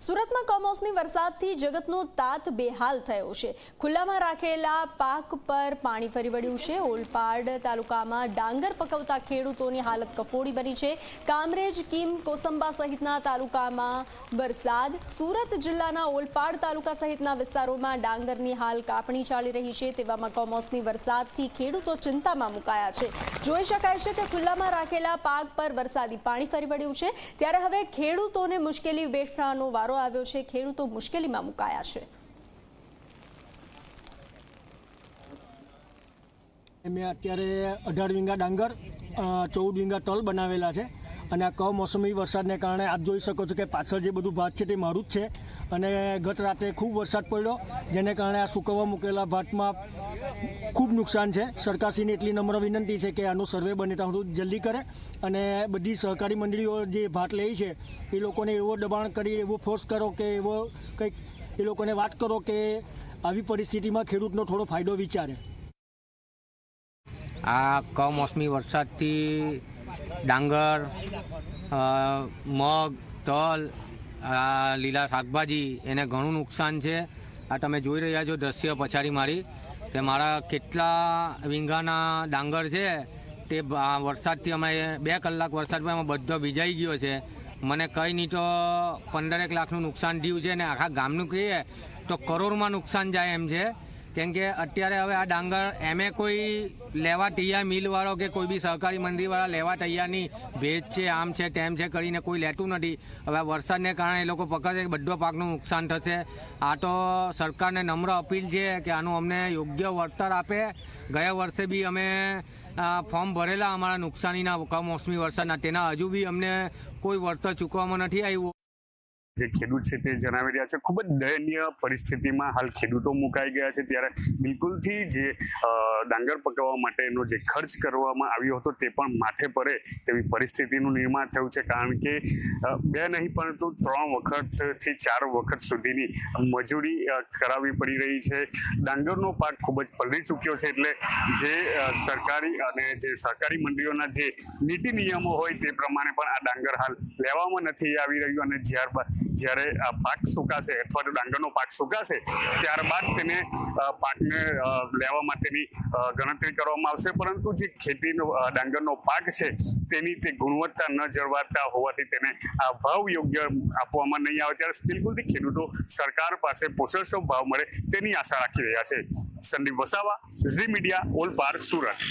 સુરતમાં કમોસમી વરસાદથી જગતનો તાત બેહાલ થયો છે। ખુલ્લામાં રાખેલા પાક પર પાણી ફરી વળ્યું છે। ઓલપાડ તાલુકામાં ડાંગર પકવતા ખેડૂતોની હાલત કફોડી બની છે। કામરેજ, કીમ, કોસંબા સહિતના તાલુકામાં વરસાદ। સુરત જિલ્લાના ઓલપાડ તાલુકા સહિતના વિસ્તારોમાં ડાંગરની હાલ કાપણી ચાલી રહી છે। તેવામાં કમોસમી વરસાદથી ખેડૂતો ચિંતામાં મુકાયા છે। જોઈ શકાય છે કે ખુલ્લામાં રાખેલા પાક પર વરસાદી પાણી ફરી વળ્યું છે, ત્યારે હવે ખેડૂતોને મુશ્કેલી વેઠવાનો વારો આવ્યો છે। ખેડૂતો મુશ્કેલીમાં મુકાયા છે। મેં અત્યારે 18 વીંગા ડાંગર 14 વીંગા તલ બનાવેલા છે અને આ કમોસમી વરસાદને કારણે આપ જોઈ શકો છો કે પાછળ જે બધું ભાત છે તે મારું જ છે અને ગત રાતે ખૂબ વરસાદ પડ્યો, જેને કારણે આ સુકવવા મૂકેલા ભાતમાં ખૂબ નુકસાન છે। સરકારશ્રીને એટલી નમ્ર વિનંતી છે કે આનો સર્વે બને ત્યાં સુધી જલ્દી કરે અને બધી સહકારી મંડળીઓ જે ભાત લે છે એ લોકોને એવો દબાણ કરી, એવો ફોર્સ કરો કે એવો કંઈક એ લોકોને વાત કરો કે આવી પરિસ્થિતિમાં ખેડૂતનો થોડો ફાયદો વિચારે। આ કમોસમી વરસાદથી ડાંગર, મગ, તલ, લીલા શાકભાજી એને ઘણું નુકસાન છે। આ તમે જોઈ રહ્યા છો દ્રશ્ય પછાડી મારી કે મારા કેટલા વીંગાના ડાંગર છે તે વરસાદથી અમે 2 કલાક વરસાદમાં એમાં બધો ભીજાઈ ગયો છે। મને કંઈ નહીં તો 15 લાખનું નુકસાન થયું છે ને આખા ગામનું કહીએ તો કરોડમાં નુકસાન જાય એમ છે। કેમ કે અત્યારે હવે આ ડાંગર એમે કોઈ લેવા તૈયાર મિલવાળો કે કોઈ બી સહકારી મંડળીવાળા લેવા તૈયાર નહીં। ભેજ છે, આમ છે, તેમ છે કરીને કોઈ લેતું નથી। હવે આ વરસાદને કારણે એ લોકો પકડશે, બધો પાકનું નુકસાન થશે। આ તો સરકારને નમ્ર અપીલ છે કે આનું અમને યોગ્ય વળતર આપે। ગયા વર્ષે બી અમે ફોર્મ ભરેલા અમારા નુકસાનીના કમોસમી વરસાદના, તેના હજુ બી અમને કોઈ વળતર ચૂકવવામાં નથી આવ્યું। જે ખેડૂત છે તે જણાવી રહ્યા છે ખૂબ જ દયનીય પરિસ્થિતિમાં હાલ ખેડૂતો મુકાઈ ગયા છે। ત્યારે બિલકુલથી જે ડાંગર પકવવા માટેનો જે ખર્ચ કરવામાં આવ્યો હતો તે પણ માથે પડે તેવી પરિસ્થિતિનું નિર્માણ થયું છે। કારણ કે 2 નહીં પરંતુ 3 વખતથી 4 વખત સુધીની મજૂરી કરાવવી પડી રહી છે। ડાંગરનો પાક ખૂબ જ પલળી ચૂક્યો છે, એટલે જે સરકારી અને જે સહકારી મંડળીઓના જે નીતિ નિયમો હોય તે પ્રમાણે પણ આ ડાંગર હાલ લેવામાં નથી આવી રહ્યું અને જ્યારે આ પાક સુકાશે અથવા તો ડાંગરનો પાક સુકાશે ત્યારબાદ તેને પાકને લેવા માટેની ગણતરી કરવામાં આવશે। પરંતુ જે ખેતીનો ડાંગરનો પાક છે તેની તે ગુણવત્તા ન જળવાતા હોવાથી તેને આ ભાવ યોગ્ય આપવામાં નહીં આવે, ત્યારે બિલકુલથી ખેડૂતો સરકાર પાસે પોષણક્ષમ ભાવ મળે તેની આશા રાખી રહ્યા છે। સંદીપ વસાવા, ઝી મીડિયા, ઓલપાડ, સુરત।